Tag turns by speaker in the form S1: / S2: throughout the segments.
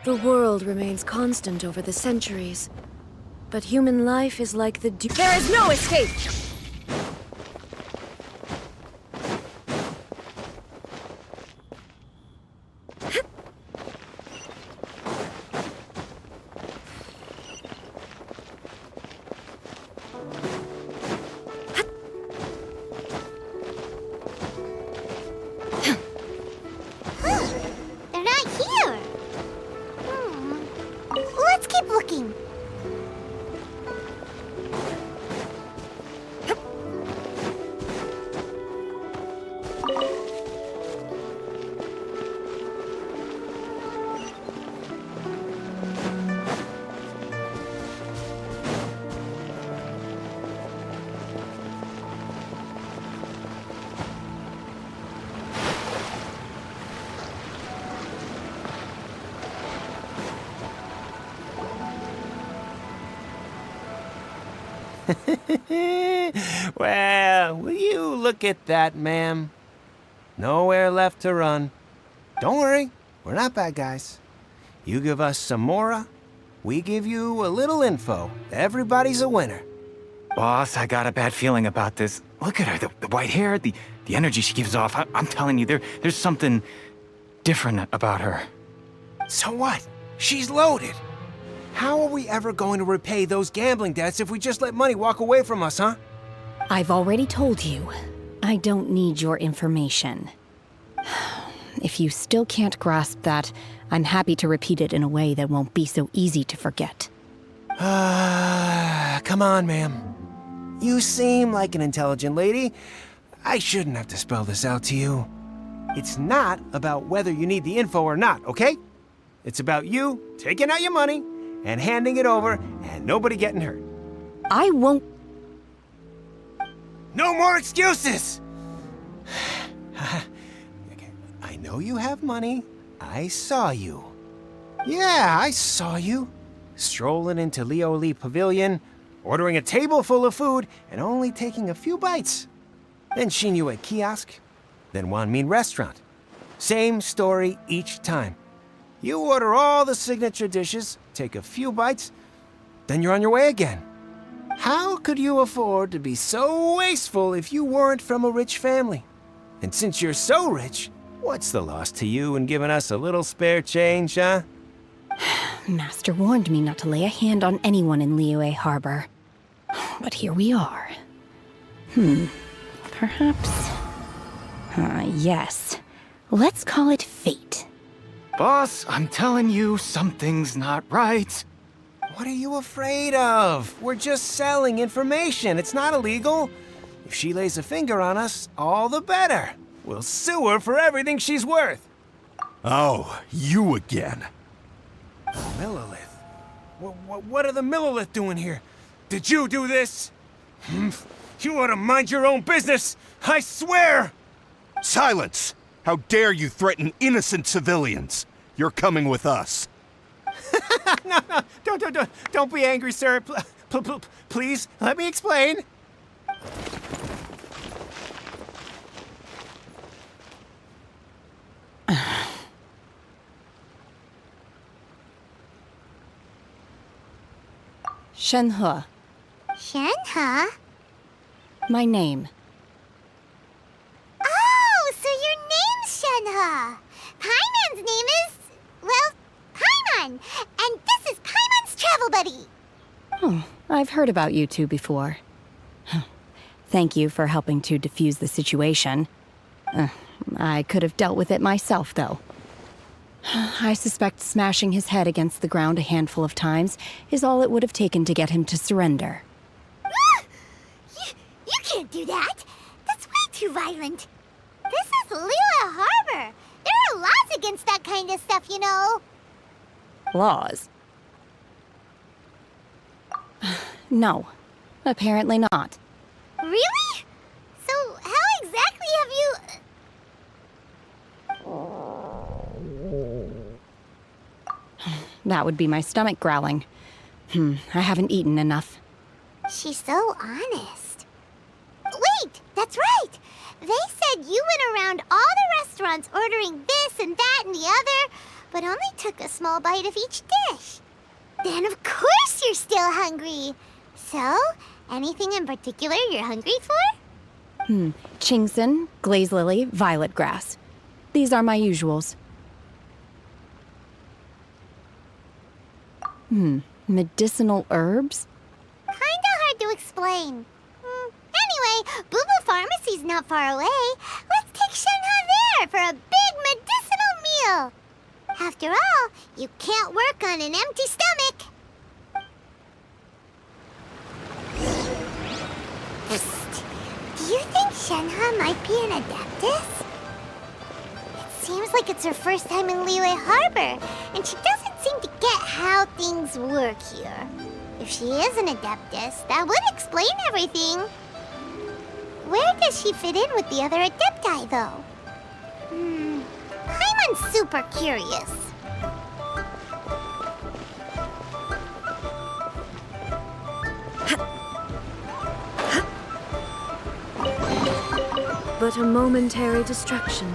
S1: The world remains constant over the centuries, but human life is like the There is no escape!
S2: They're not here. Let's keep looking.
S3: Well, will you look at that, ma'am? Nowhere left to run. Don't worry, we're not bad guys. You give us some mora, we give you a little info. Everybody's a winner.
S4: Boss, I got a bad feeling about this. Look at her, the white hair, the energy she gives off. I'm telling you, there's something different about her.
S3: So what? She's loaded. How are we ever going to repay those gambling debts if we just let money walk away from us, huh?
S5: I've already told you, I don't need your information. If you still can't grasp that, I'm happy to repeat it in a way that won't be so easy to forget.
S3: Come on, ma'am. You seem like an intelligent lady. I shouldn't have to spell this out to you. It's not about whether you need the info or not, okay? It's about you taking out your money and handing it over and nobody getting hurt.
S5: I won't.
S3: No more excuses! Okay, I know you have money. I saw you. Yeah, I saw you. Strolling into Lioli Pavilion, ordering a table full of food, and only taking a few bites. Then Shinyu at kiosk, then Wanmin restaurant. Same story each time. You order all the signature dishes, take a few bites, then you're on your way again. How could you afford to be so wasteful if you weren't from a rich family? And since you're so rich, what's the loss to you in giving us a little spare change, huh?
S5: Master warned me not to lay a hand on anyone in Liyue Harbor. But here we are. Perhaps... yes. Let's call it fate.
S4: Boss, I'm telling you, something's not right.
S3: What are you afraid of? We're just selling information. It's not illegal. If she lays a finger on us, all the better. We'll sue her for everything she's worth.
S6: Oh, you again.
S3: Millilith? What are the Millilith doing here? Did you do this? You ought to mind your own business, I swear!
S6: Silence! How dare you threaten innocent civilians? You're coming with us.
S3: No, don't be angry, sir. Please, let me explain.
S5: Shenhe,
S2: Shenhe?
S5: my name.
S2: Oh, so your name's Shenhe. Paimon's name is, well, Paimon. And this is Paimon's travel buddy.
S5: Oh, I've heard about you two before. Thank you for helping to defuse the situation. I could have dealt with it myself, though. I suspect smashing his head against the ground a handful of times is all it would have taken to get him to surrender.
S2: You can't do that. That's way too violent. This is Liyue Harbor. There are laws against that kind of stuff, you know.
S5: Laws? No, apparently not.
S2: Really? So how exactly have you...
S5: That would be my stomach growling. I haven't eaten enough.
S2: She's so honest. Wait, that's right. They said you went around all the restaurants ordering this and that and the other. but only took a small bite of each dish. Then of course you're still hungry. So, anything in particular you're hungry for?
S5: Chingson, glaze lily, violet grass. These are my usuals. Medicinal herbs?
S2: Kinda hard to explain. Anyway, Booba Pharmacy's not far away. Let's take Shenhe there for a big medicinal meal. After all, you can't work on an empty stomach. Psst. Do you think Shenhe might be an Adeptus? It seems like it's her first time in Liyue Harbor, and she doesn't seem to get how things work here. If she is an Adeptus, that would explain everything. Where does she fit in with the other Adepti, though? Paimon's super curious.
S1: But a momentary distraction.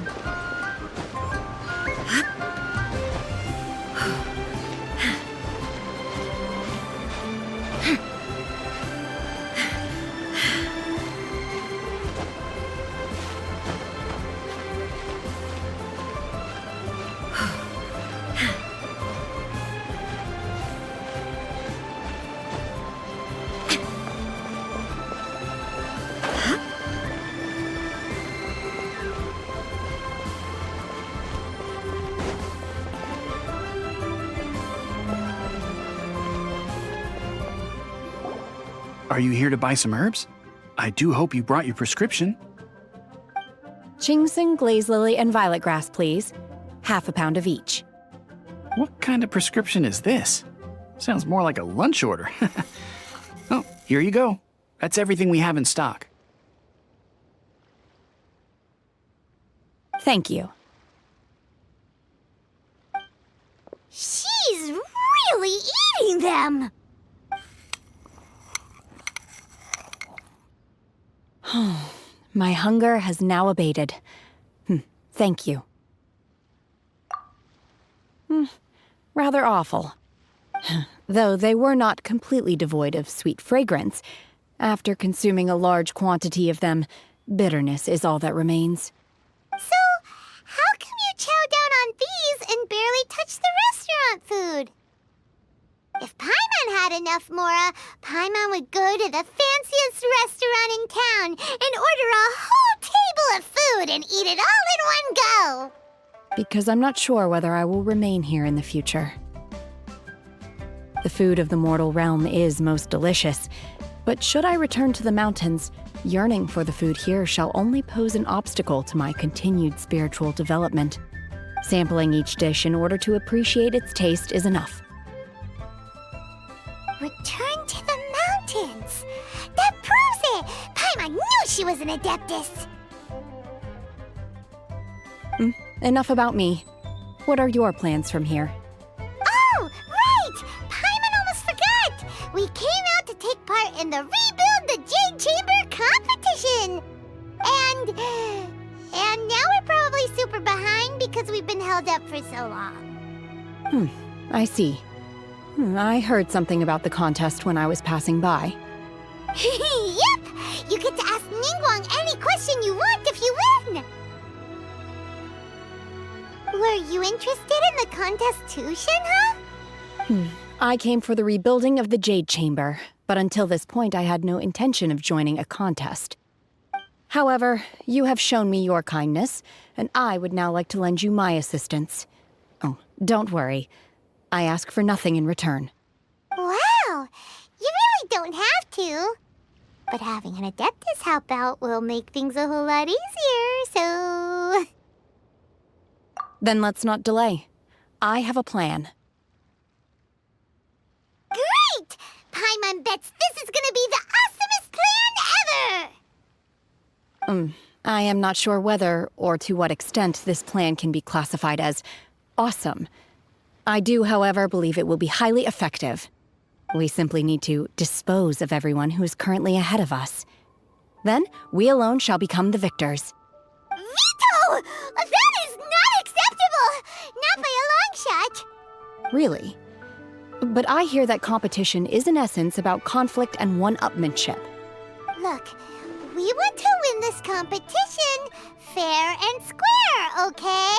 S7: Are you here to buy some herbs? I do hope you brought your prescription.
S5: Chingson, glaze lily, and violet grass, please. Half a pound of each.
S7: What kind of prescription is this? Sounds more like a lunch order. Oh, here you go. That's everything we have in stock.
S5: Thank you.
S2: She's really eating them!
S5: My hunger has now abated. Thank you. Rather awful. Though they were not completely devoid of sweet fragrance. After consuming a large quantity of them, bitterness is all that remains.
S2: So, how come you chow down on these and barely touch the restaurant food? If Paimon had enough Mora, Paimon would go to the fanciest restaurant in town and order a whole table of food and eat it all in one go.
S5: Because I'm not sure whether I will remain here in the future. The food of the mortal realm is most delicious, but should I return to the mountains, yearning for the food here shall only pose an obstacle to my continued spiritual development. Sampling each dish in order to appreciate its taste is enough.
S2: Return to the mountains! That proves it! Paimon knew she was an Adeptus!
S5: Enough about me. What are your plans from here?
S2: Oh, right! Paimon almost forgot! We came out to take part in the Rebuild the Jade Chamber competition! And now we're probably super behind because we've been held up for so long.
S5: I see. I heard something about the contest when I was passing by.
S2: Yep! You get to ask Ningguang any question you want if you win! Were you interested in the contest too, Shenhe?
S5: I came for the rebuilding of the Jade Chamber, but until this point I had no intention of joining a contest. However, you have shown me your kindness, and I would now like to lend you my assistance. Oh, don't worry. I ask for nothing in return.
S2: Wow! You really don't have to. But having an Adeptus help out will make things a whole lot easier, so...
S5: Then let's not delay. I have a plan.
S2: Great! Paimon bets this is gonna be the awesomest plan ever!
S5: I am not sure whether or to what extent this plan can be classified as awesome. I do, however, believe it will be highly effective. We simply need to dispose of everyone who is currently ahead of us. Then, we alone shall become the victors.
S2: Veto! That is not acceptable! Not by a long
S5: Really? But I hear that competition is in essence about conflict and one-upmanship.
S2: Look, we want to win this competition fair and square, okay?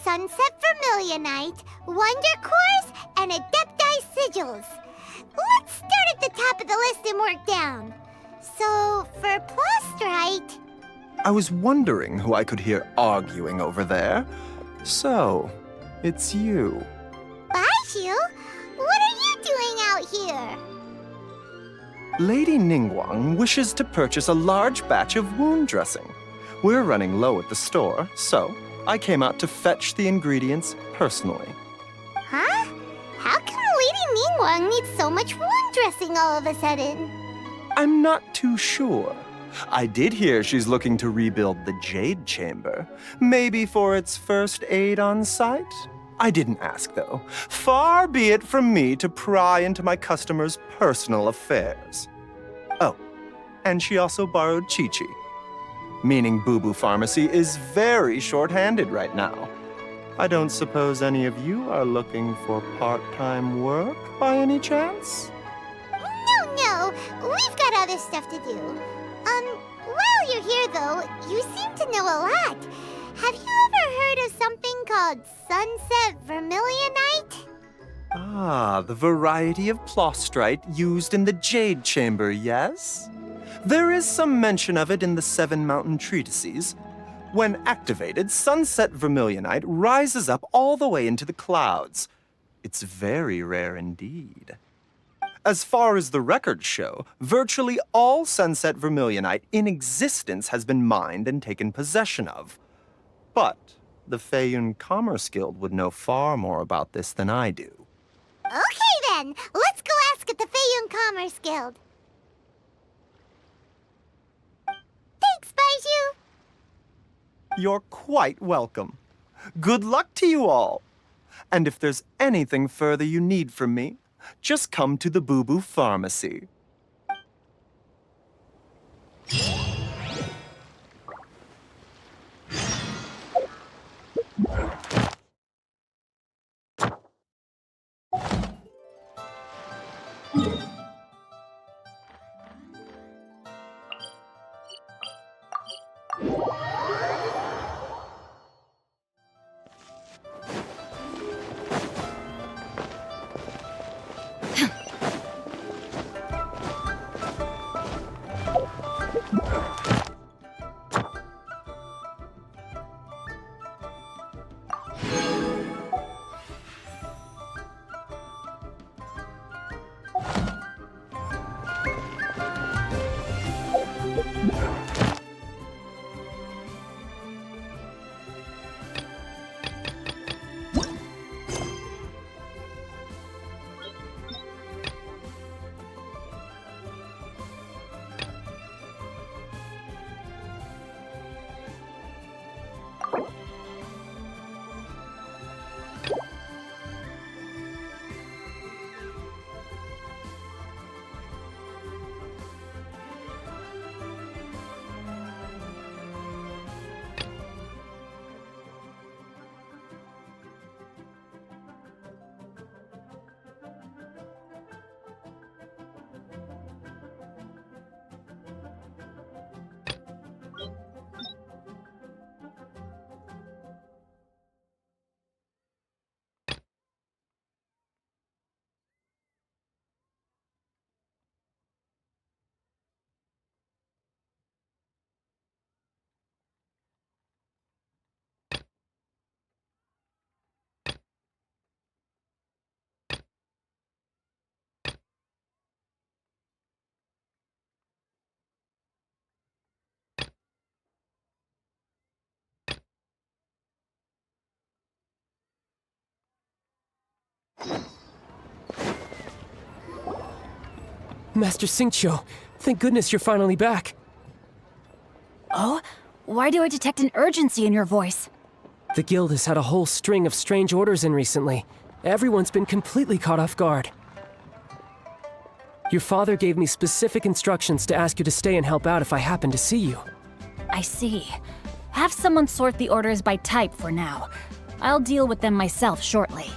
S2: Sunset Vermilionite, Wonder Cores, and Adepti Sigils. Let's start at the top of the list and work down. So, for Plastrite...
S8: I was wondering who I could hear arguing over there. So, it's you.
S2: Baiju? What are you doing out here?
S8: Lady Ningguang wishes to purchase a large batch of wound dressing. We're running low at the store, so I came out to fetch the ingredients personally.
S2: Huh? How come Lady Ningguang needs so much wound dressing all of a sudden?
S8: I'm not too sure. I did hear she's looking to rebuild the Jade Chamber. Maybe for its first aid on site? I didn't ask, though. Far be it from me to pry into my customers' personal affairs. Oh, and she also borrowed Chi-Chi. Meaning Boo Boo Pharmacy is very short-handed right now. I don't suppose any of you are looking for part-time work by any chance?
S2: No, we've got other stuff to do. While you're here, though, you seem to know a lot. Have you ever heard of something called Sunset Vermilionite?
S8: Ah, the variety of Plastrite used in the Jade Chamber, yes? There is some mention of it in the Seven Mountain Treatises. When activated, Sunset Vermilionite rises up all the way into the clouds. It's very rare indeed. As far as the records show, virtually all Sunset Vermilionite in existence has been mined and taken possession of. But the Feiyun Commerce Guild would know far more about this than I do.
S2: Okay then, let's go ask at the Feiyun Commerce Guild. Thanks, Baiju.
S8: You're quite welcome. Good luck to you all. And if there's anything further you need from me, just come to the Boo Boo Pharmacy.
S9: Master Xingqiu, thank goodness you're finally back.
S1: Oh? Why do I detect an urgency in your voice?
S9: The guild has had a whole string of strange orders in recently. Everyone's been completely caught off guard. Your father gave me specific instructions to ask you to stay and help out if I happen to see you.
S1: I see. Have someone sort the orders by type for now.
S10: I'll deal with them myself shortly.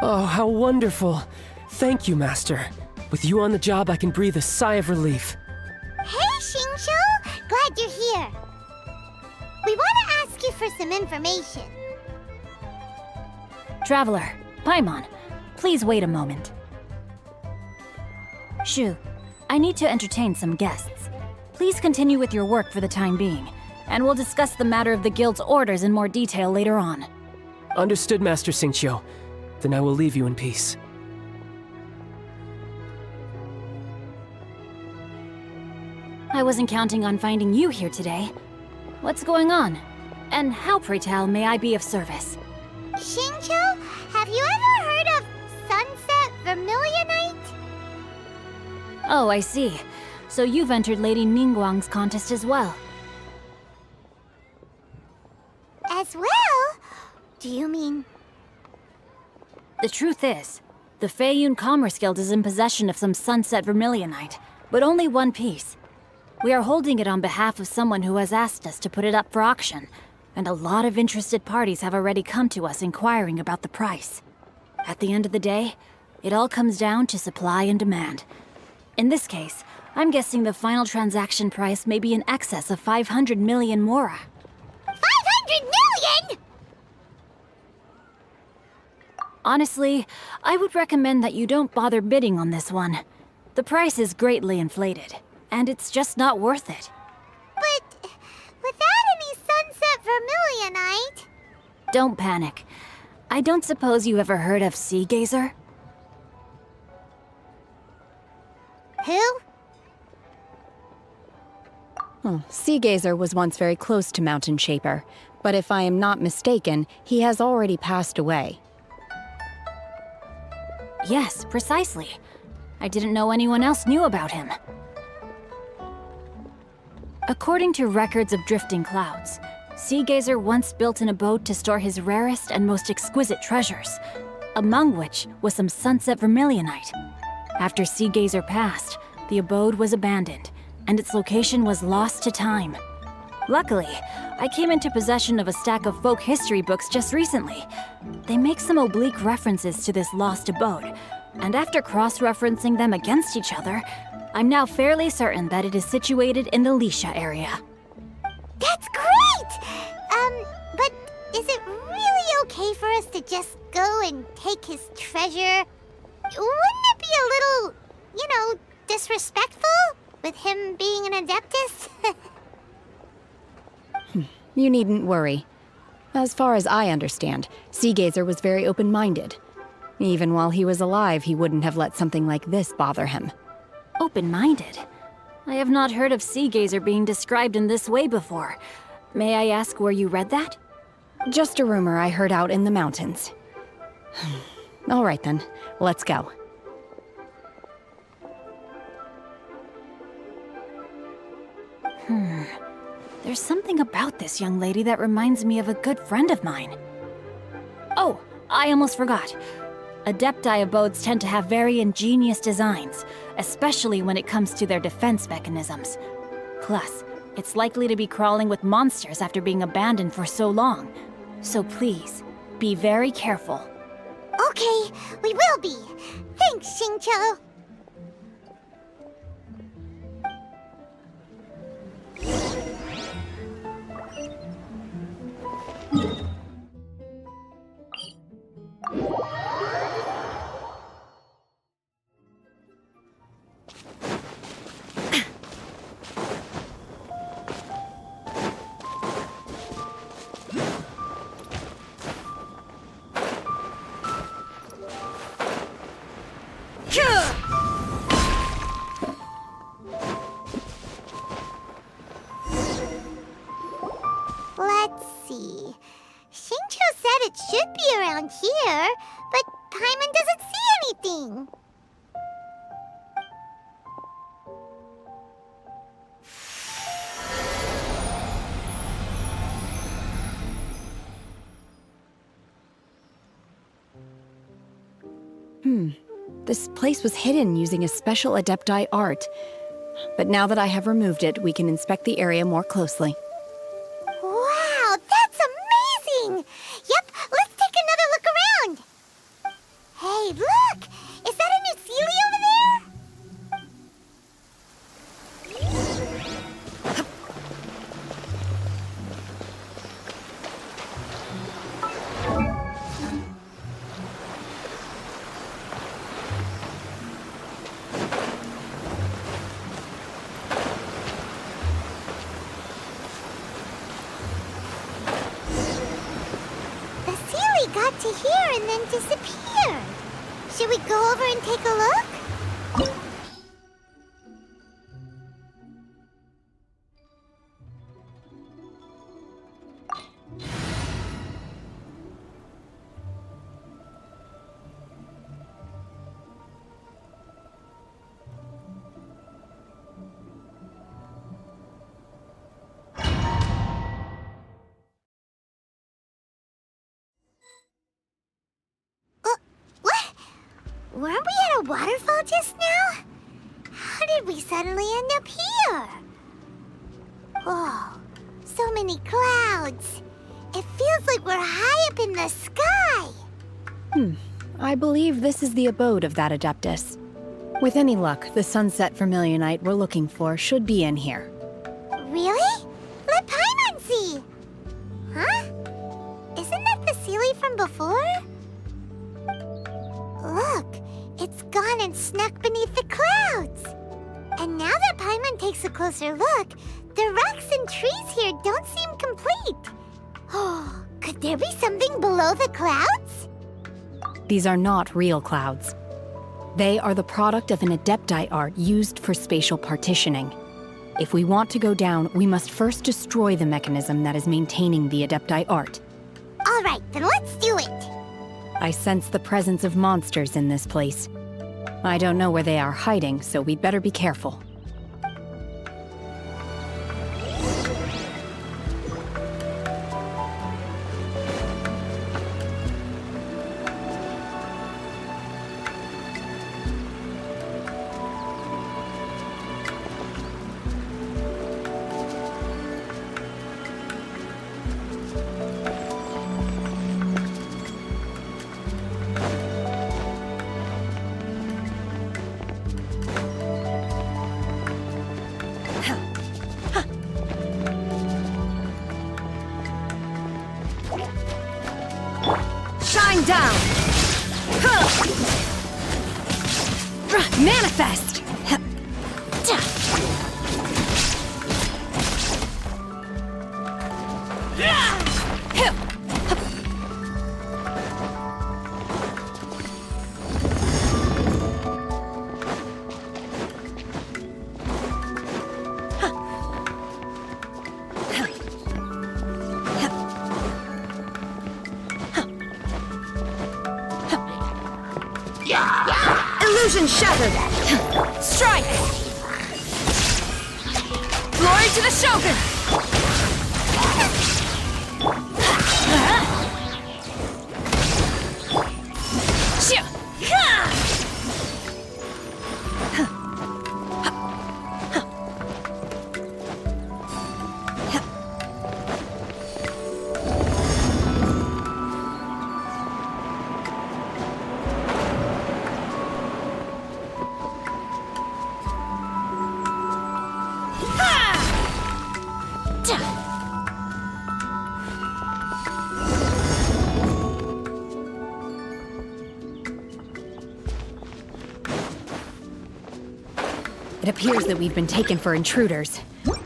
S9: Oh, how wonderful. Thank you, Master. With you on the job, I can breathe a sigh of relief.
S2: Hey, Xingqiu! Glad you're here. We want to ask you for some information.
S10: Traveler, Paimon, please wait a moment. Shu, I need to entertain some guests. Please continue with your work for the time being, and we'll discuss the matter of the guild's orders in more detail later on.
S9: Understood, Master Xingqiu. Then I will leave you in peace.
S10: I wasn't counting on finding you here today. What's going on? And how, pray tell, may I be of service?
S2: Xingqiu, have you ever heard of Sunset Vermilionite?
S10: Oh, I see. So you've entered Lady Ningguang's contest as well.
S2: As well? Do you mean...
S10: The truth is, the Feiyun Commerce Guild is in possession of some Sunset Vermilionite, but only one piece. We are holding it on behalf of someone who has asked us to put it up for auction, and a lot of interested parties have already come to us inquiring about the price. At the end of the day, it all comes down to supply and demand. In this case, I'm guessing the final transaction price may be in excess of 500 million mora.
S2: 500 million?!
S10: Honestly, I would recommend that you don't bother bidding on this one. The price is greatly inflated, and it's just not worth it.
S2: But without any Sunset Vermilionite...
S10: Don't panic. I don't suppose you ever heard of Sea Gazer?
S2: Who?
S5: Sea Gazer was once very close to Mountain Shaper, but if I am not mistaken, he has already passed away.
S10: Yes, precisely. I didn't know anyone else knew about him. According to records of drifting clouds, Sea Gazer once built an abode to store his rarest and most exquisite treasures, among which was some Sunset Vermilionite. After Sea Gazer passed, the abode was abandoned, and its location was lost to time. Luckily, I came into possession of a stack of folk history books just recently. They make some oblique references to this lost abode, and after cross-referencing them against each other, I'm now fairly certain that it is situated in the Lisha area.
S2: That's great! But is it really okay for us to just go and take his treasure? Wouldn't it be a little, disrespectful? With him being an Adeptus?
S5: You needn't worry. As far as I understand, Sea Gazer was very open-minded. Even while he was alive, he wouldn't have let something like this bother him.
S10: Open-minded? I have not heard of Sea Gazer being described in this way before. May I ask where you read that?
S5: Just a rumor I heard out in the mountains. All right then, let's go.
S10: There's something about this young lady that reminds me of a good friend of mine. Oh, I almost forgot. Adepti abodes tend to have very ingenious designs, especially when it comes to their defense mechanisms. Plus, it's likely to be crawling with monsters after being abandoned for so long. So please, be very careful.
S2: Okay, we will be. Thanks, Xingqiu. Let's see. Xingqiu said it should be around here, but Paimon doesn't see anything.
S5: This place was hidden using a special Adepti art. But now that I have removed it, we can inspect the area more closely.
S2: Wow, that's amazing! Yep, let's got to here and then disappeared. Should we go over and take a look? What? Weren't we at a waterfall just now? How did we suddenly end up here? Oh, so many clouds. It feels like we're high up in the sky.
S5: I believe this is the abode of that Adeptus. With any luck, the sunset vermilionite we're looking for should be in here.
S2: Really? Let Paimon see! Huh? Isn't that the Sealy from before? Look, it's gone and snuck beneath the clouds. And now that Paimon takes a closer look, the rocks and trees here don't seem complete. Oh, could there be something below the clouds?
S5: These are not real clouds. They are the product of an Adepti art used for spatial partitioning. If we want to go down, we must first destroy the mechanism that is maintaining the Adepti art.
S2: All right, then let's do it.
S5: I sense the presence of monsters in this place. I don't know where they are hiding, so we'd better be careful. Shine down! Manifest! Illusion shattered! Strike! Glory to the Shogun! It appears that we've been taken for intruders.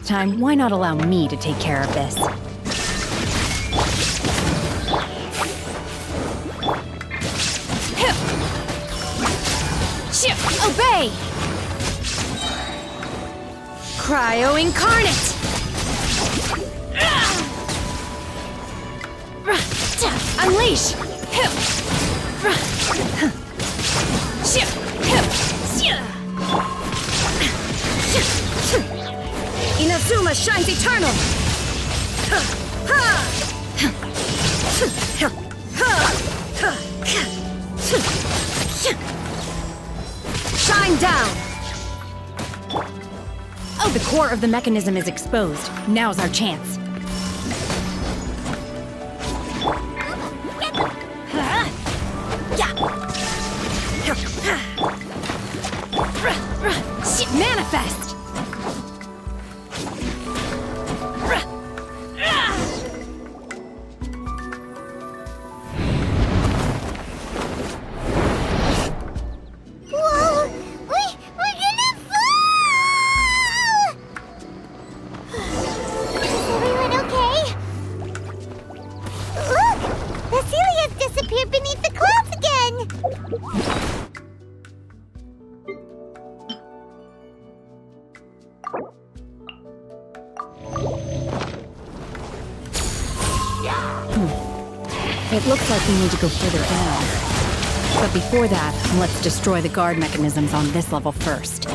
S5: Time, why not allow me to take care of this? Obey! Cryo Incarnate! Unleash! Inazuma shines eternal! Shine down! Oh, the core of the mechanism is exposed. Now's our chance. Manifest!
S2: Whoa! We're gonna fall! Is everyone okay? Look! The Sealy has disappeared
S5: It looks like we need to go further down. But before that, let's destroy the guard mechanisms on this level first.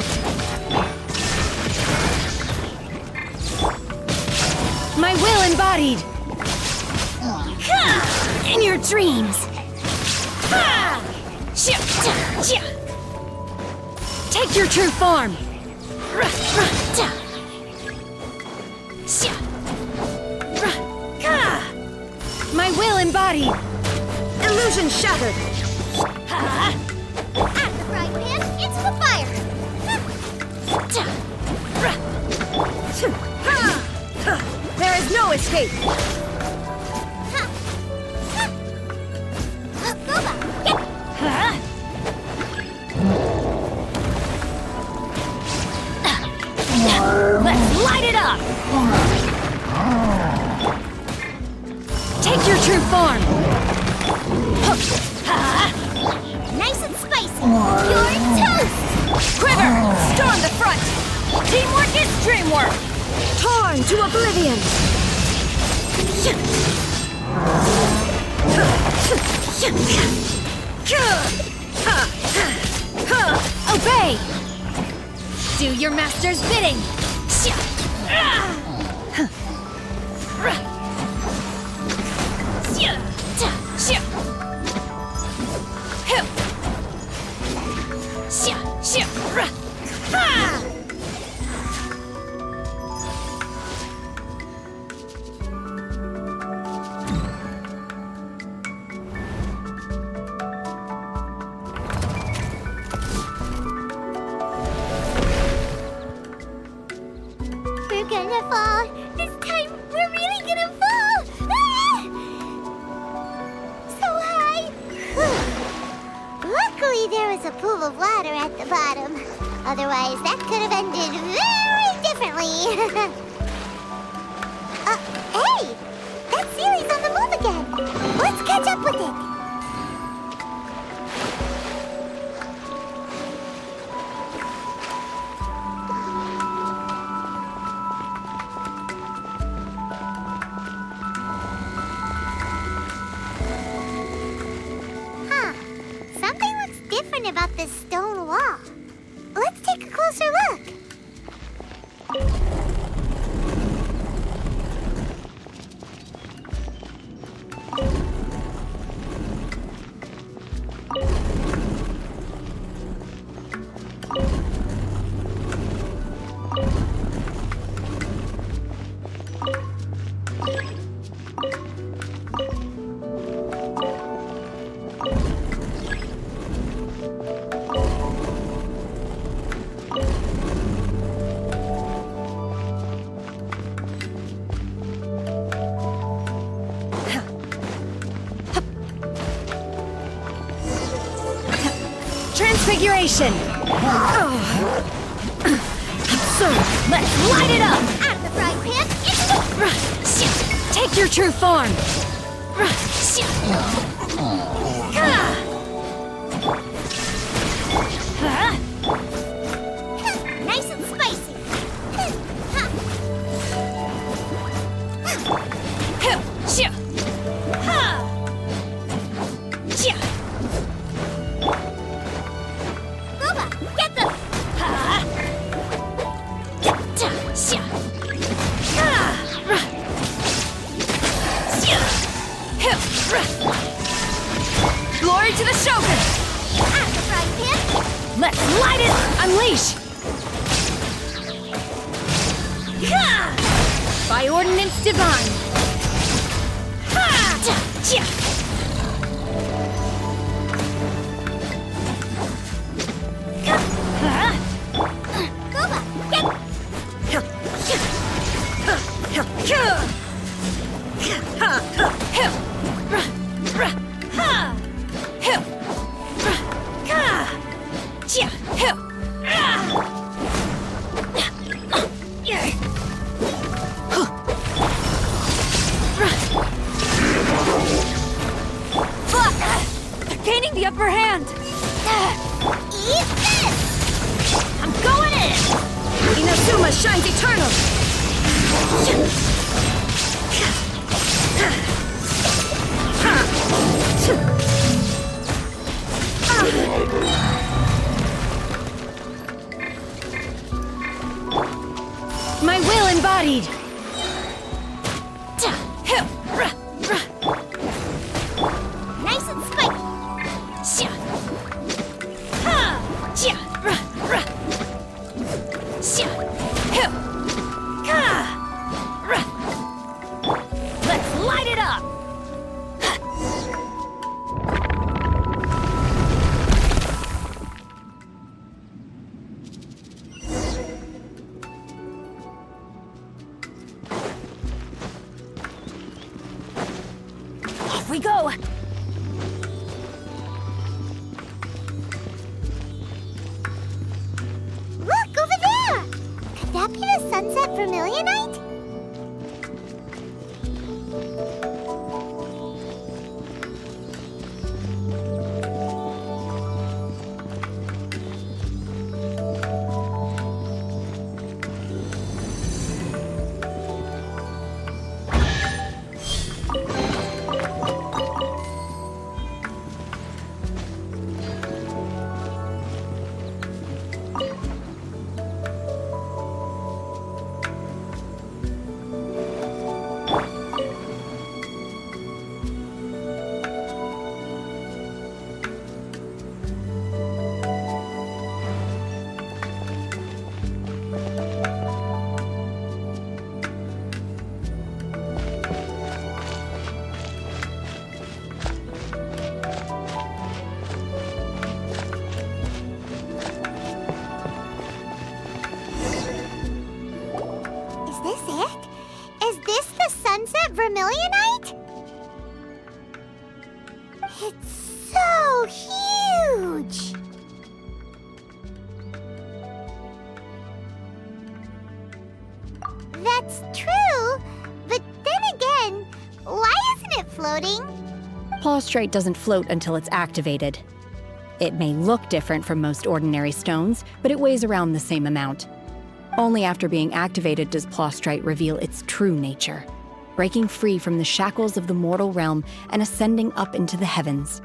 S5: My will embodied!
S2: In your dreams.
S5: Take your true form! My will embodied! Illusion shattered!
S2: Out of the frying pan, into the fire.
S1: There is no escape!
S10: Let's light it up!
S5: Take your true form!
S2: Nice and spicy. You're toast.
S1: Quiver! Storm the front!
S10: Teamwork is dreamwork!
S1: Torn to oblivion!
S5: Obey! Do your master's bidding!
S2: We're gonna fall. This time, we're really gonna fall. So high. Luckily, there was a pool of water at the bottom. Otherwise, that could have ended very differently. Hey! That Sealy's on the move again. Let's catch up with it. Something looks different about this stone wall. Let's take a closer look.
S5: Transfiguration!
S10: So, let's light it up!
S2: Out of the frying pan, into the...
S5: Take your true form!
S2: Nice and spicy. Booba, get them!
S5: Glory to the Shogun!
S2: Out of the frying pan,
S5: Let's light it! Unleash! By ordinance divine!
S2: Booba, get...
S10: They're gaining the upper hand!
S2: Eat this!
S10: I'm going in!
S1: Inazuma shines eternal! My will embodied!
S2: Nice and spiky.
S10: Let's light it up! Off we go!
S2: Look, over there! Could that be the sunset vermilionite? Is this it? Is this the sunset vermilionite? It's so huge! That's true, but then again, why isn't it floating?
S5: Plaustrite doesn't float until it's activated. It may look different from most ordinary stones, but it weighs around the same amount. Only after being activated does Plaustrite reveal its true nature, breaking free from the shackles of the mortal realm and ascending up into the heavens.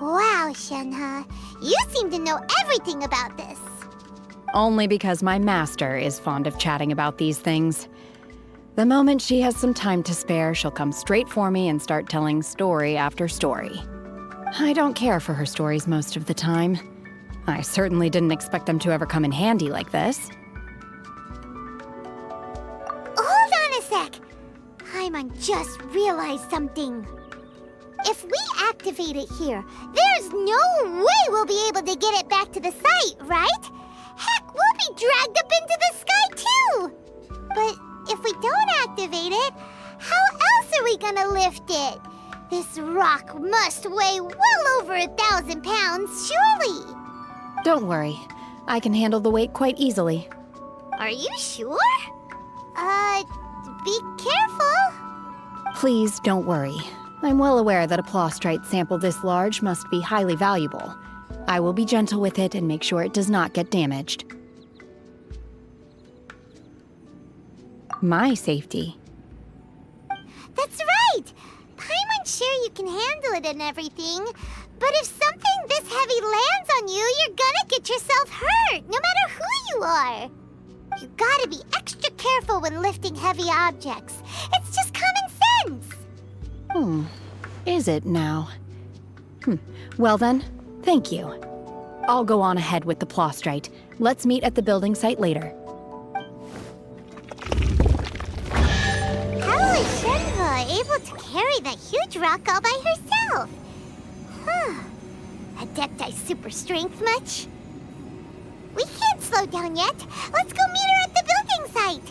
S2: Wow, Shenhe, you seem to know everything about this.
S5: Only because my master is fond of chatting about these things. The moment she has some time to spare, she'll come straight for me and start telling story after story. I don't care for her stories most of the time. I certainly didn't expect them to ever come in handy like this.
S2: Hold on a sec. Paimon just realized something. If we activate it here, there's no way we'll be able to get it back to the site, right? Heck, we'll be dragged up into the sky too! But if we don't activate it, how else are we gonna lift it? This rock must weigh well over 1,000 pounds, surely!
S5: Don't worry. I can handle the weight quite easily.
S2: Are you sure? Be careful.
S5: Please don't worry. I'm well aware that a Plaustrite sample this large must be highly valuable. I will be gentle with it and make sure it does not get damaged. My safety.
S2: That's right! Paimon's sure you can handle it and everything, but if something this heavy lands on you, you're gonna get yourself hurt, no matter who you are. You gotta be extra careful when lifting heavy objects. It's just common sense.
S5: Is it now? Well then, thank you. I'll go on ahead with the Plaustrite. Let's meet at the building site later.
S2: How is Shenhe able to carry that huge rock all by herself? Adepti super strength much? We can't slow down yet. Let's go meet her at the building site.